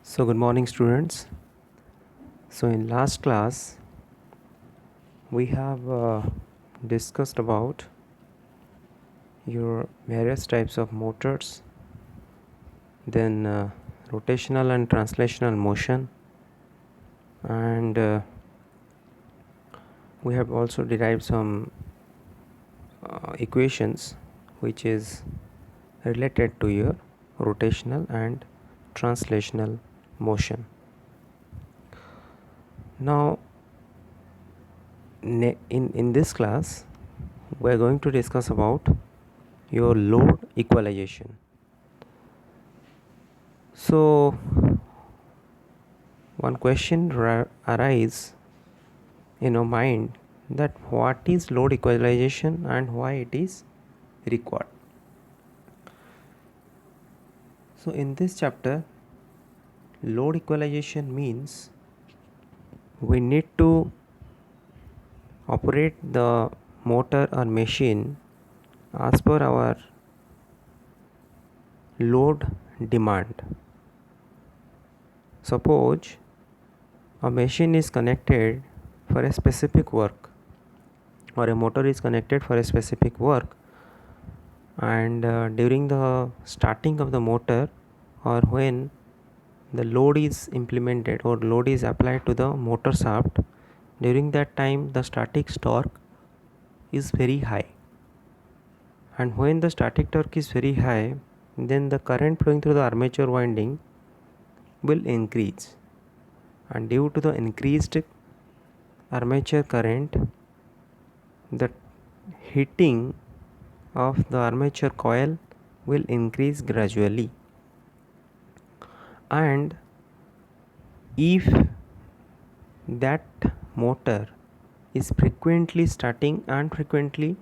So good morning students. So in last class we have discussed about your various types of motors, then rotational and translational motion, and we have also derived some equations which is related to your rotational and translational motion. Now in this class we are going to discuss about your load equalization. So one question arises in our mind that what is load equalization and why it is required. So in this chapter, load equalization means we need to operate the motor or machine as per our load demand. Suppose a machine is connected for a specific work, or a motor is connected for a specific work, and during the starting of the motor, or when the load is implemented or load is applied to the motor shaft, during that time the static torque is very high, and when the static torque is very high, then the current flowing through the armature winding will increase, and due to the increased armature current, the heating of the armature coil will increase gradually. And if that motor is frequently starting and frequently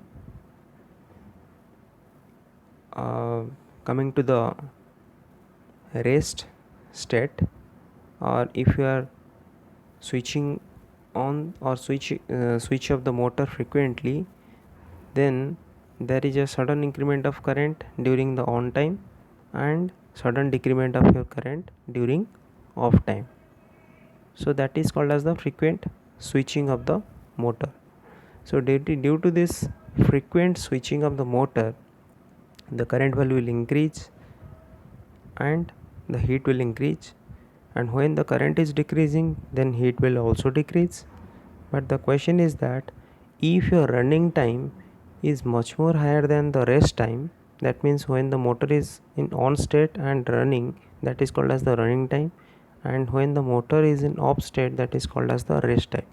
coming to the rest state, or if you are switching on or switch off the motor frequently, then there is a sudden increment of current during the on time and sudden decrement of your current during off time. So that is called as the frequent switching of the motor. So due to this frequent switching of the motor, the current value will increase and the heat will increase, and when the current is decreasing, then heat will also decrease. But the question is that if your running time is much more higher than the rest time, that means when the motor is in on state and running, that is called as the running time, and when the motor is in off state, that is called as the rest time.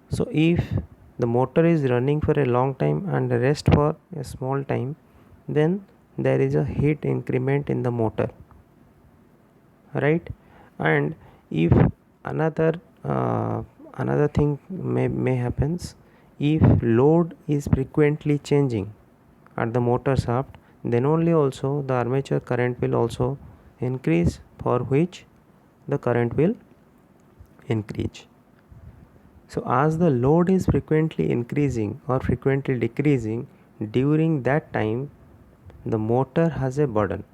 So if the motor is running for a long time and rest for a small time, then there is a heat increment in the motor, right? And if another another thing may happens, if load is frequently changing at the motor shaft, then only also the armature current will also increase, for which the current will increase. So as the load is frequently increasing or frequently decreasing, during that time the motor has a burden.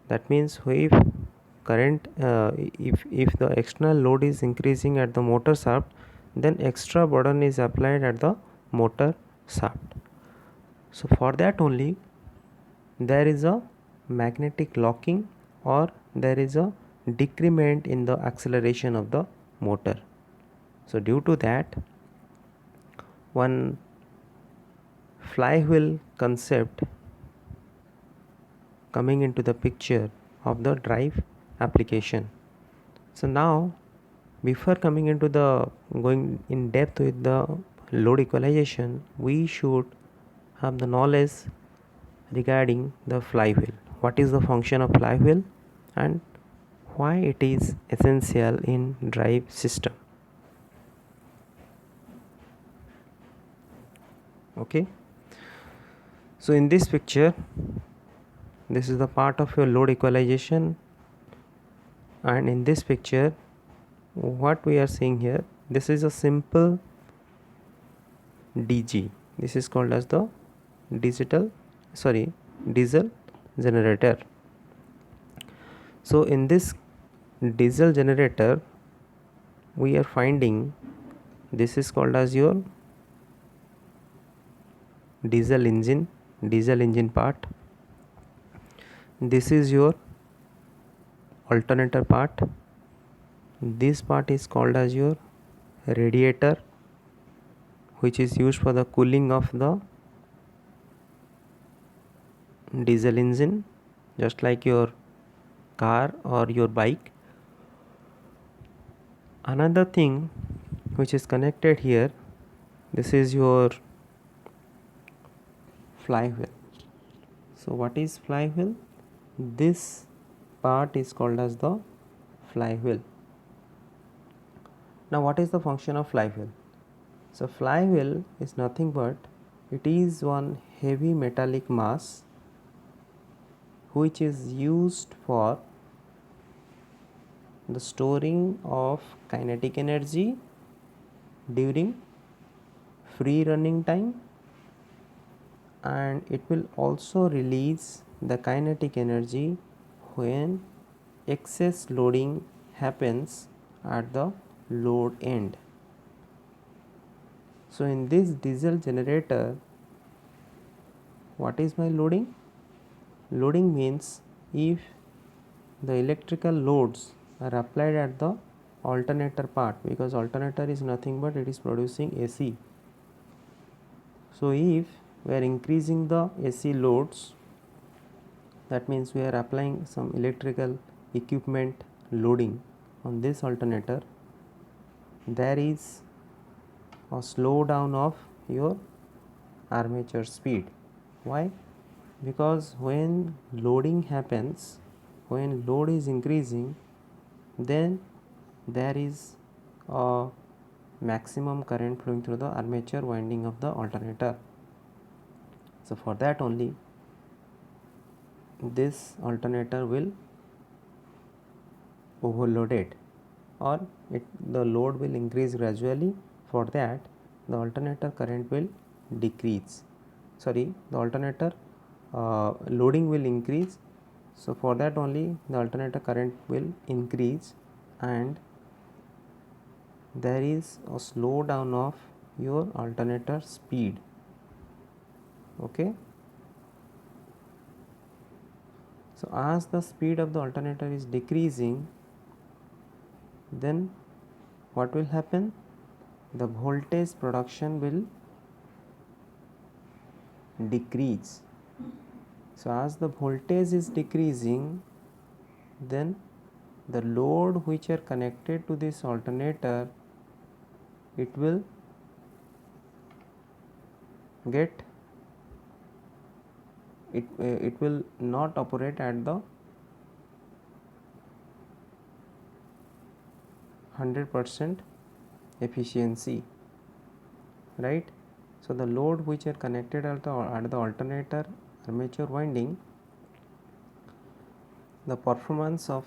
That means if current if the external load is increasing at the motor shaft, then extra burden is applied at the motor shaft. So for that only there is a magnetic locking, or there is a decrement in the acceleration of the motor. So due to that, one flywheel concept coming into the picture of the drive application. So now, before coming into the going in depth with the load equalization, we should have the knowledge regarding the flywheel. What is the function of flywheel and why it is essential in drive system. Okay, so in this picture, this is the part of your load equalization, and in this picture what we are seeing here, this is a simple DG. This is called as the diesel generator. So in this diesel generator, we are finding this is called as your diesel engine part. This is your alternator part. This part is called as your radiator, which is used for the cooling of the diesel engine, just like your car or your bike. Another thing which is connected here, this is your flywheel. So what is flywheel? This part is called as the flywheel. Now what is the function of flywheel? So flywheel is nothing but it is one heavy metallic mass which is used for the storing of kinetic energy during free running time, and it will also release the kinetic energy when excess loading happens at the load end. So in this diesel generator, what is my loading? Loading means if the electrical loads are applied at the alternator part, because alternator is nothing but it is producing AC. So if we are increasing the AC loads, that means we are applying some electrical equipment loading on this alternator, there is a slowdown of your armature speed. Why? Because when loading happens, when load is increasing, then there is a maximum current flowing through the armature winding of the alternator. So for that only this alternator will overloaded, or the load will increase gradually. For that the alternator current will decrease, the alternator loading will increase. So for that only the alternator current will increase, and there is a slowdown of your alternator speed. Okay, so as the speed of the alternator is decreasing, then what will happen? The voltage production will decrease. So as the voltage is decreasing, then the load which are connected to this alternator, it will get it will not operate at the 100% efficiency, right? So the load which are connected at the alternator armature winding, the performance of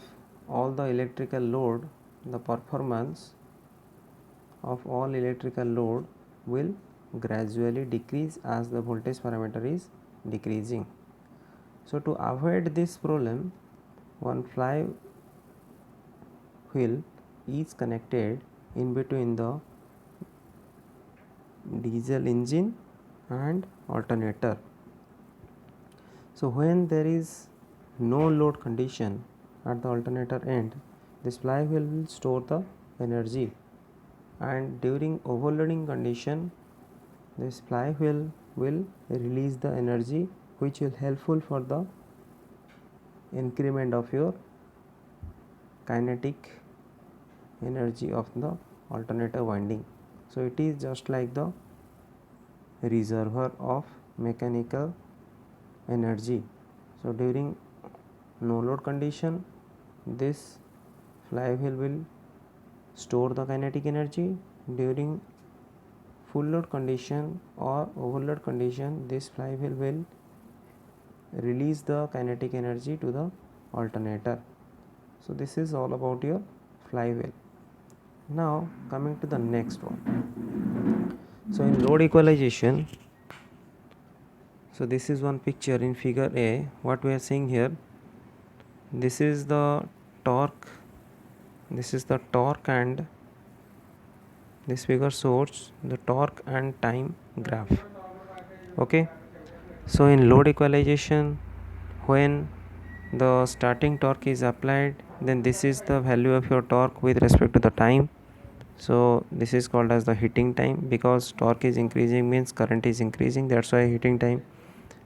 all the electrical load, the performance of all electrical load will gradually decrease as the voltage parameter is decreasing. So to avoid this problem, one flywheel is connected in between the diesel engine and alternator. So when there is no load condition at the alternator end, this flywheel will store the energy, and during overloading condition, this flywheel will release the energy, which will helpful for the increment of your kinetic energy of the alternator winding. So it is just like the reservoir of mechanical energy. So during no load condition, this flywheel will store the kinetic energy. During full load condition or overload condition, this flywheel will release the kinetic energy to the alternator. So this is all about your flywheel. Now coming to the next one. So in load equalization, so this is one picture in figure A. What we are seeing here, this is the torque this is the torque, and this figure shows the torque and time graph. Okay, so in load equalization, when the starting torque is applied, then this is the value of your torque with respect to the time. So this is called as the heating time, because torque is increasing means current is increasing, that's why heating time.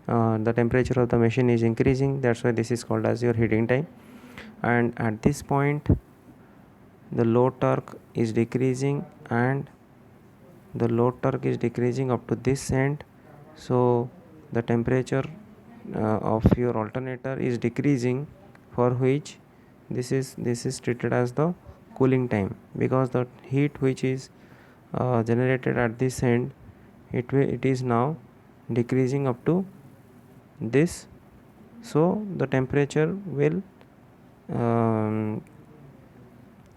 The temperature of the machine is increasing, that's why this is called as your heating time. And at this point the load torque is decreasing, and the load torque is decreasing up to this end, so the temperature of your alternator is decreasing, for which this is treated as the cooling time, because the heat which is generated at this end, it is now decreasing up to this, so the temperature will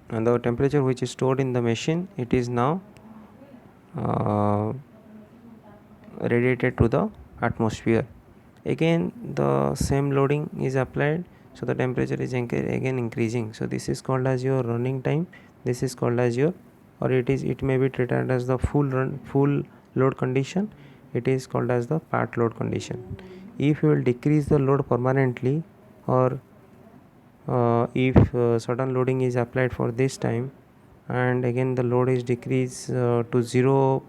and the temperature which is stored in the machine, it is now uh, radiated to the atmosphere. Again the same loading is applied, so the temperature is again increasing, so this is called as your running time. This is called as your, or it may be treated as the full load condition. It is called as the part load condition. If you will decrease the load permanently, or if sudden loading is applied for this time, and again the load is decreased to zero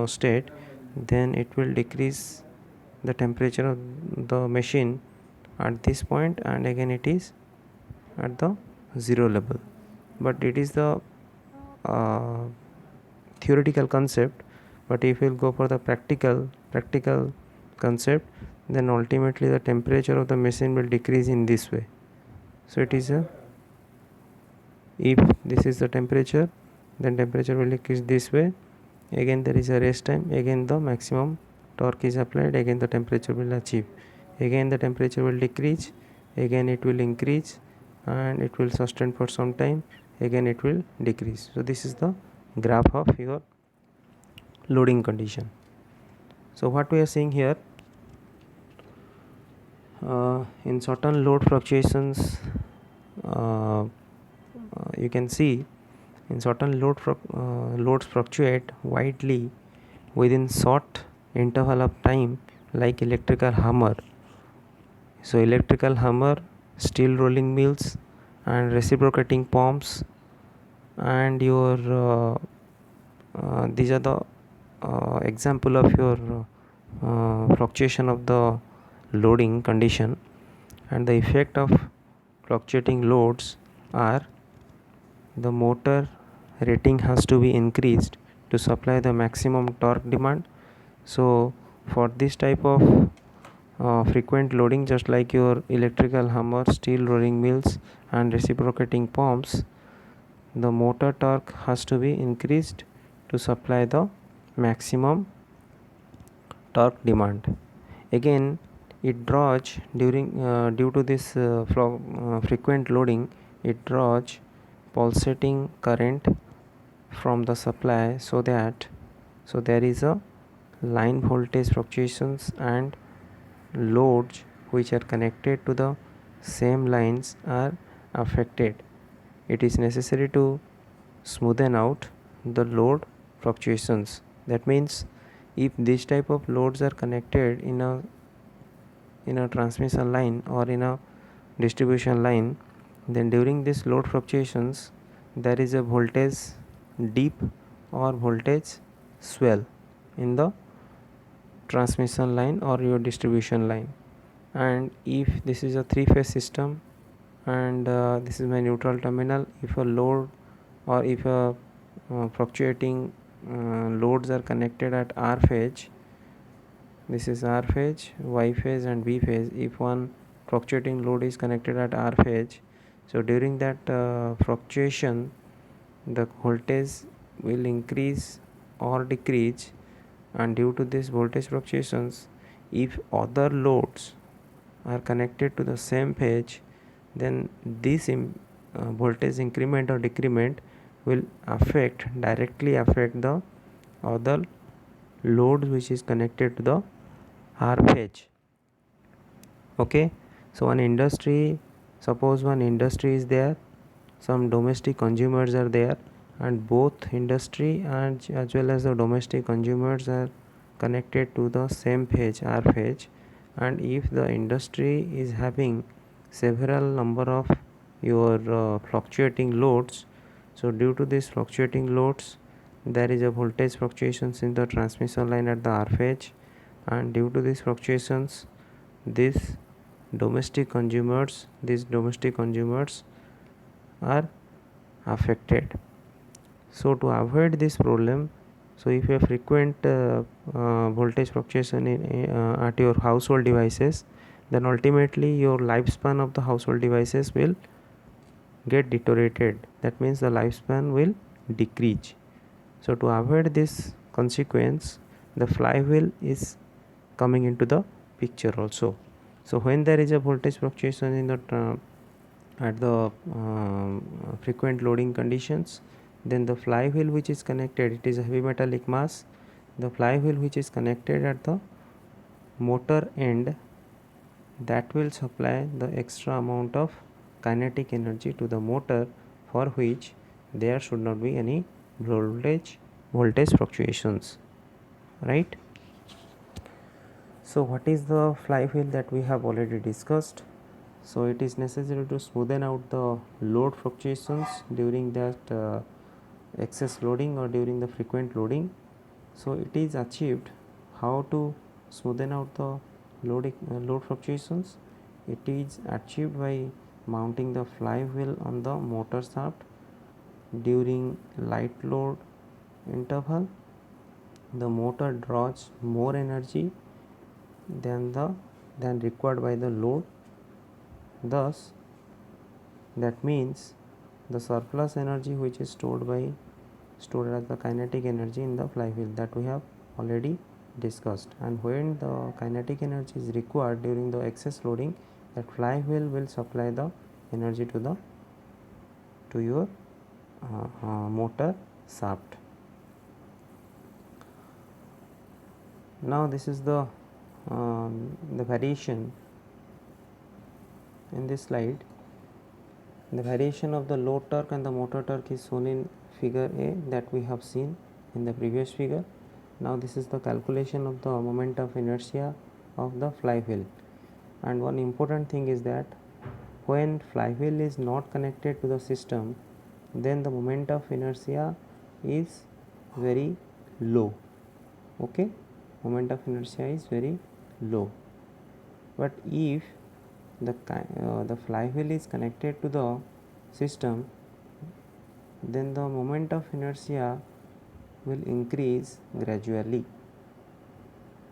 state, then it will decrease the temperature of the machine at this point, and again it is at the zero level. But it is the uh, theoretical concept, but if you will go for the practical concept, then ultimately the temperature of the machine will decrease in this way. So it is a, if this is the temperature, then temperature will decrease this way. Again there is a rest time, again the maximum torque is applied, again the temperature will achieve, again the temperature will decrease, again it will increase, and it will sustain for some time, again it will decrease. So this is the graph of your loading condition. So what we are seeing here, in certain load fluctuations, you can see in certain loads fluctuate widely within short interval of time, like electrical hammer. So electrical hammer, steel rolling mills, and reciprocating pumps, and your these are the example of your fluctuation of the loading condition. And the effect of fluctuating loads are, the motor rating has to be increased to supply the maximum torque demand. So for this type of frequent loading, just like your electrical hammer, steel rolling mills, and reciprocating pumps, the motor torque has to be increased to supply the maximum torque demand. Again it draws during due to this frequent loading, it draws pulsating current from the supply, so there is a line voltage fluctuations, and loads which are connected to the same lines are affected. It is necessary to smoothen out the load fluctuations. That means if this type of loads are connected in a transmission line or in a distribution line, then during this load fluctuations there is a voltage dip or voltage swell in the transmission line or your distribution line. And if this is a three-phase system, and this is my neutral terminal, if a load or if a fluctuating loads are connected at R phase, this is R phase, Y phase, and B phase. If one fluctuating load is connected at R phase, so during that fluctuation the voltage will increase or decrease. And due to this voltage fluctuations, if other loads are connected to the same phase, then this voltage increment or decrement will directly affect the other load which is connected to the R phase. Okay, so suppose one industry is there, some domestic consumers are there, and both industry and as well as the domestic consumers are connected to the same phase, R phase. And if the industry is having several number of your fluctuating loads, so due to these fluctuating loads there is a voltage fluctuations in the transmission line at the R phase, and due to these fluctuations these domestic consumers are affected. So to avoid this problem, so if you have frequent voltage fluctuation at your household devices, then ultimately your lifespan of the household devices will get deteriorated. That means the lifespan will decrease. So to avoid this consequence, the flywheel is coming into the picture also. So when there is a voltage fluctuation in the at the frequent loading conditions, then the flywheel which is connected, it is a heavy metallic mass, the flywheel which is connected at the motor end, that will supply the extra amount of kinetic energy to the motor, for which there should not be any voltage fluctuations, right? So what is the flywheel that we have already discussed? So it is necessary to smoothen out the load fluctuations during that excess loading or during the frequent loading. So it is achieved. How to smoothen out the load fluctuations? It is achieved by mounting the flywheel on the motor shaft during light load interval. The motor draws more energy than required by the load. Thus, that means the surplus energy which is stored as the kinetic energy in the flywheel, that we have already discussed. And when the kinetic energy is required during the excess loading, that flywheel will supply the energy to your motor shaft. Now this is the variation in this slide. The variation of the load torque and the motor torque is shown in figure A that we have seen in the previous figure. Now this is the calculation of the moment of inertia of the flywheel. And one important thing is that when flywheel is not connected to the system, then the moment of inertia is very low. Okay, moment of inertia is very low. But if the flywheel is connected to the system, then the moment of inertia will increase gradually,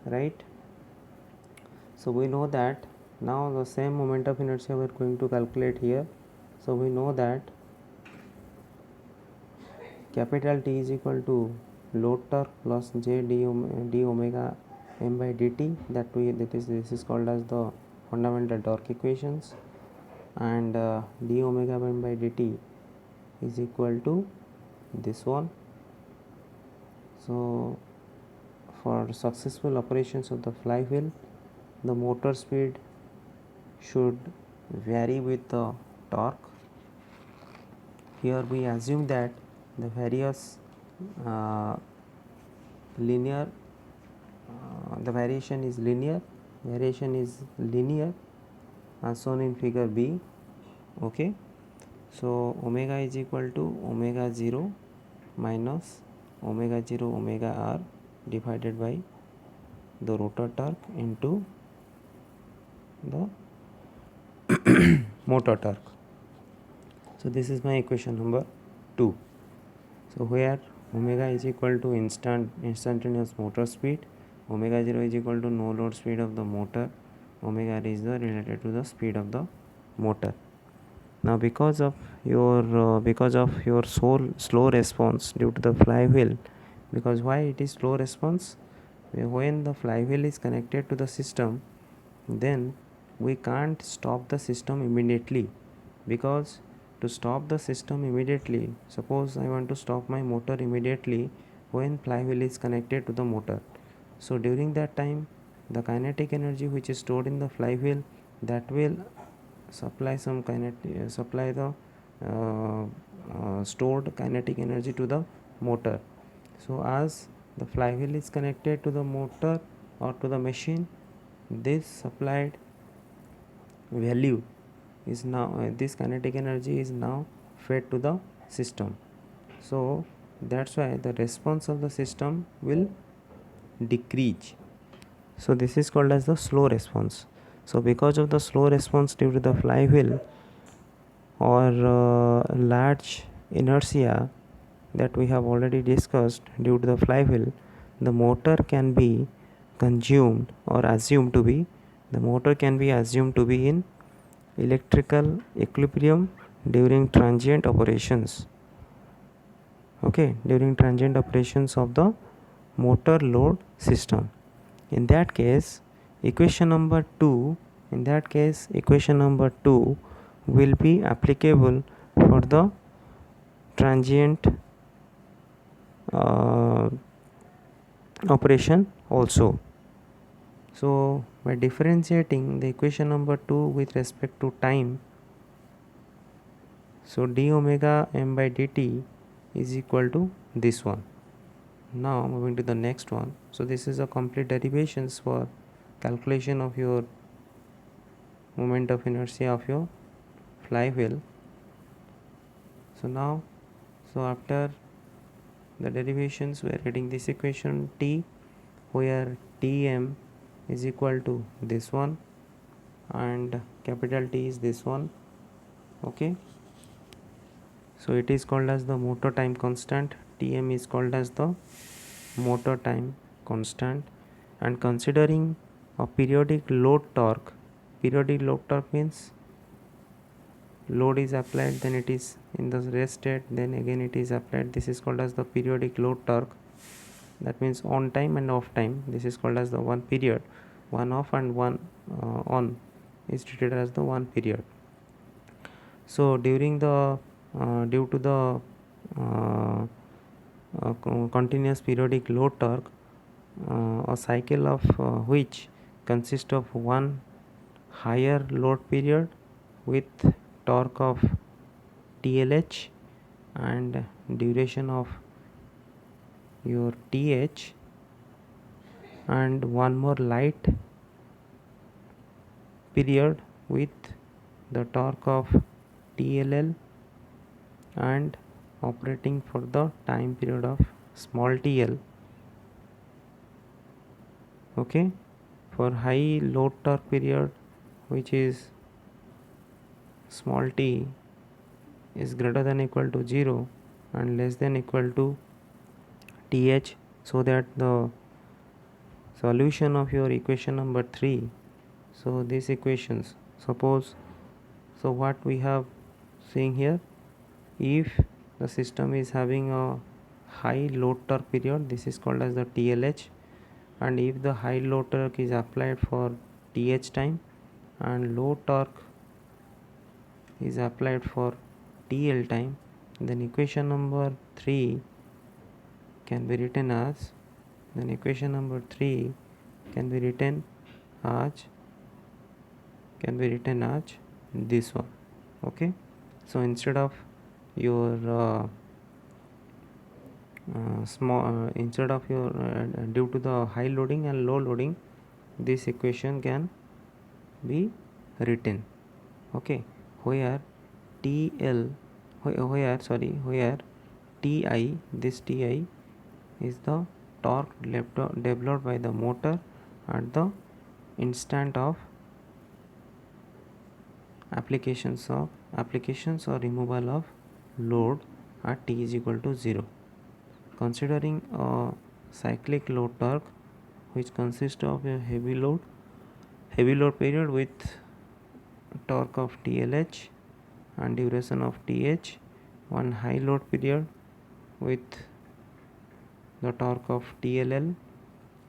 right? So we know that now the same moment of inertia we are going to calculate here. So we know that capital T is equal to load torque plus J d omega m by dt, this is called as the fundamental torque equations, and d omega m by dt is equal to this one. So for successful operations of the flywheel, the motor speed should vary with the torque. Here we assume that the various the variation is linear as shown in figure B. Okay, so omega is equal to omega 0 minus omega 0 omega r divided by the rotor torque into the motor torque. So this is my equation number 2. So where omega is equal to instantaneous motor speed, omega 0 is equal to no load speed of the motor, omega r is related to the speed of the motor. Now because of your slow response due to the flywheel, because why it is slow response? When the flywheel is connected to the system, then we can't stop the system immediately, because to stop the system immediately, suppose I want to stop my motor immediately when flywheel is connected to the motor. So during that time, the kinetic energy which is stored in the flywheel, that will supply the stored kinetic energy to the motor. So as the flywheel is connected to the motor or to the machine, this supplied value is now this kinetic energy is now fed to the system. So that's why the response of the system will decrease. So this is called as the slow response. So because of the slow response due to the flywheel or large inertia that we have already discussed due to the flywheel, the motor can be consumed or assumed to be in electrical equilibrium during transient operations. Okay, during transient operations of the motor load system. In that case, equation number 2 will be applicable for the transient operation also. So by differentiating the equation number 2 with respect to time, so d omega m by dt is equal to this one. Now moving to the next one. So this is a complete derivations for calculation of your moment of inertia of your flywheel. So after the derivations, we are getting this equation t, where Tm is equal to this one and capital T is this one. Okay, so it is called as the motor time constant. Tm is called as the motor time constant. And considering a periodic load torque means load is applied, then it is in the rest state, then again it is applied. This is called as the periodic load torque. That means on time and off time. This is called as the one period. One off and one on is treated as the one period. So during the due to the continuous periodic load torque, a cycle of which consists of one higher load period with torque of TLH and duration of your TH, and one more light period with the torque of TLL and operating for the time period of small tl. Okay, for high load torque period, which is small t, is greater than equal to 0 and less than equal to th, so that the solution of your equation number 3, so these equations, suppose, so what we have seeing here, if the system is having a high load torque period, this is called as the TLH, and if the high load torque is applied for TH time and low torque is applied for TL time, then equation number 3 can be written as this one. Okay, so instead of your due to the high loading and low loading, this equation can be written. Okay, where TL where Ti, this Ti is the torque developed by the motor at the instant of applications or removal of load at t is equal to 0. Considering a cyclic load torque which consists of a heavy load period with torque of TLH and duration of TH, one high load period with the torque of TLL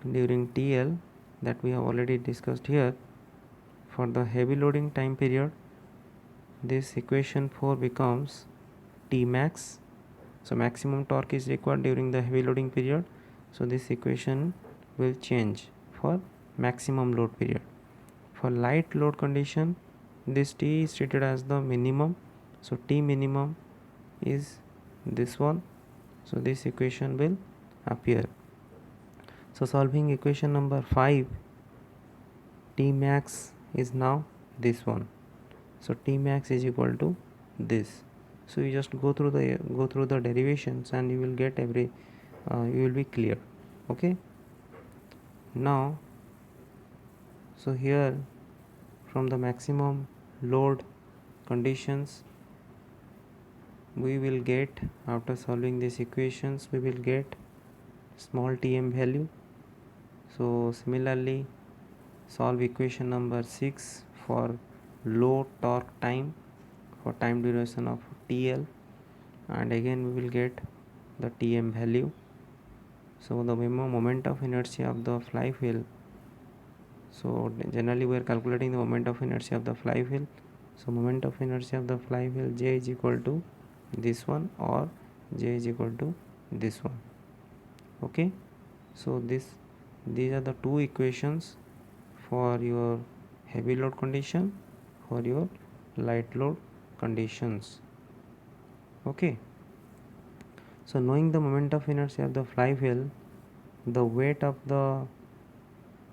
during TL, that we have already discussed here. For the heavy loading time period, this equation 4 becomes T max. So maximum torque is required during the heavy loading period, so this equation will change for maximum load period. For light load condition, this T is treated as the minimum So T minimum is this one, so this equation will appear. So solving equation number 5, T max is now this one, so T max is equal to this. So you just go through the derivations and you will get you will be clear. Okay, now so here from the maximum load conditions we will get, after solving these equations, we will get small tm value. So similarly solve equation number 6 for low torque time for time duration of TL, and again we will get the tm value. So the moment of inertia of the flywheel, so generally we are calculating the moment of inertia of the flywheel. So moment of inertia of the flywheel, J is equal to this one or J is equal to this one. Okay, so these are the two equations for your heavy load condition, for your light load conditions. Okay, so knowing the moment of inertia of the flywheel, the weight of the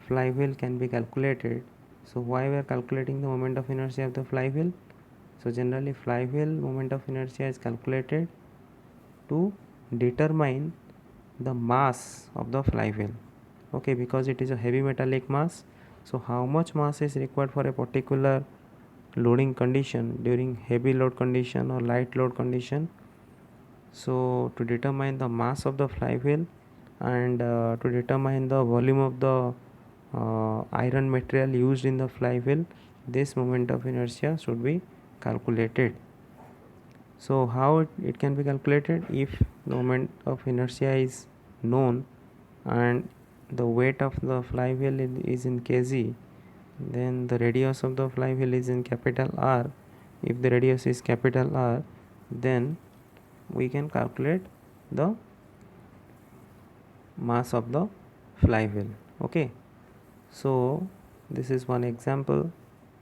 flywheel can be calculated. So why we are calculating the moment of inertia of the flywheel? So generally flywheel moment of inertia is calculated to determine the mass of the flywheel. Okay, because it is a heavy metallic mass, so how much mass is required for a particular loading condition during heavy load condition or light load condition. So to determine the mass of the flywheel and to determine the volume of the iron material used in the flywheel, this moment of inertia should be calculated. So how it can be calculated? If the moment of inertia is known and the weight of the flywheel is in kg, then the radius of the flywheel is in capital R. If the radius is capital R, then we can calculate the mass of the flywheel. Okay, so this is one example,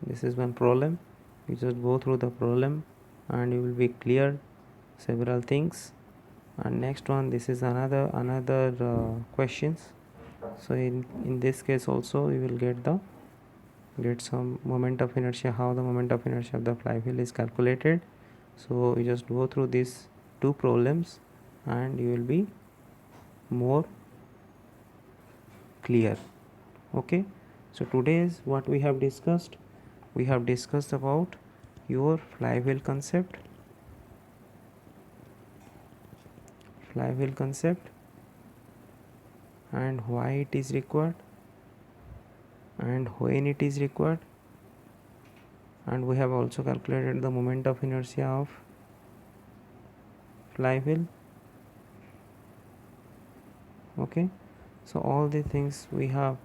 this is one problem. You just go through the problem and you will be clear several things. And next one, this is another questions. So in this case also you will get some moment of inertia, how the moment of inertia of the flywheel is calculated. So you just go through these two problems and you will be more clear. Okay, so today is what we have discussed. We have discussed about your flywheel concept, and why it is required and when it is required, and we have also calculated the moment of inertia of flywheel. Okay, so all the things we have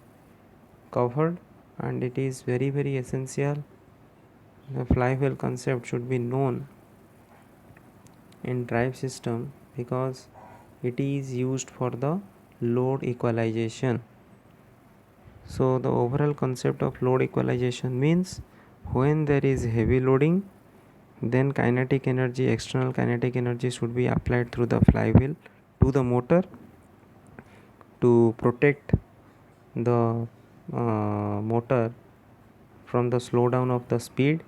covered, and it is very essential the flywheel concept should be known in drive system because it is used for the load equalization. So the overall concept of load equalization means when there is heavy loading, then kinetic energy, external kinetic energy should be applied through the flywheel to the motor to protect the motor from the slowdown of the speed,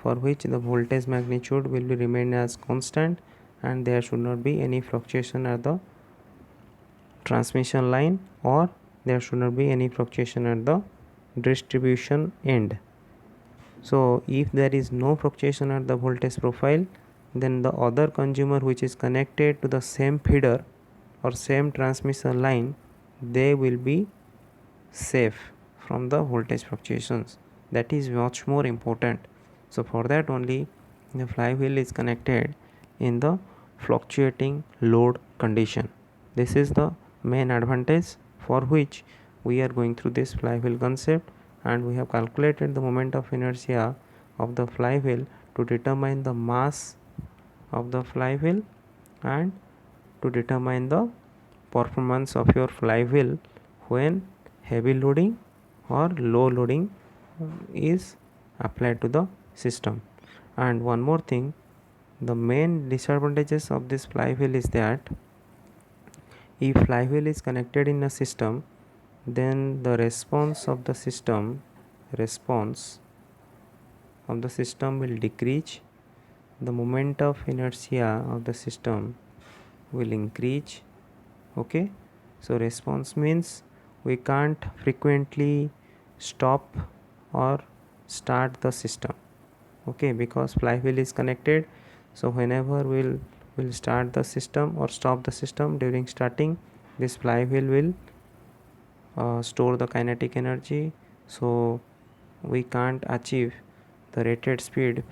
for which the voltage magnitude will be remain as constant and there should not be any fluctuation at the transmission line, or there should not be any fluctuation at the distribution end. So if there is no fluctuation at the voltage profile, then the other consumer which is connected to the same feeder or same transmission line, they will be safe from the voltage fluctuations. That is much more important. So for that only the flywheel is connected in the fluctuating load condition. This is the main advantage for which we are going through this flywheel concept, and we have calculated the moment of inertia of the flywheel to determine the mass of the flywheel and to determine the performance of your flywheel when heavy loading or low loading is applied to the system. And one more thing, The main disadvantages of this flywheel is that if flywheel is connected in a system, then the response of the system will decrease. The moment of inertia of the system will increase. Okay, so response means we can't frequently stop or start the system. Okay, because flywheel is connected, so whenever we'll start the system or stop the system, during starting, this flywheel will store the kinetic energy, so we can't achieve the rated speed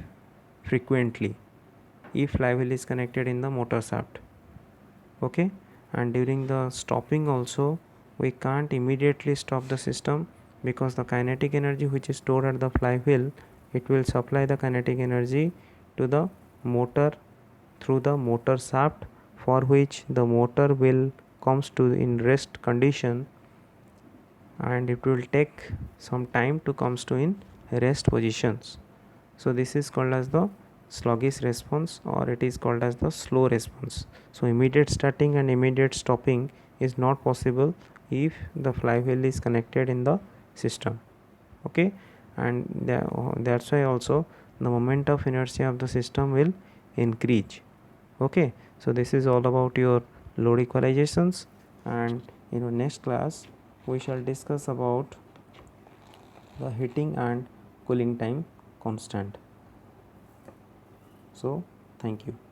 frequently if flywheel is connected in the motor shaft. Okay, and during the stopping also we can't immediately stop the system, because the kinetic energy which is stored at the flywheel, it will supply the kinetic energy to the motor through the motor shaft, for which the motor will comes to in rest condition, and it will take some time to comes to in rest positions. So this is called as the sluggish response, or it is called as the slow response. So immediate starting and immediate stopping is not possible if the flywheel is connected in the system. Okay, and that's why also the moment of inertia of the system will increase. Okay, so this is all about your load equalizations, and in our next class we shall discuss about the heating and cooling time constant. So thank you.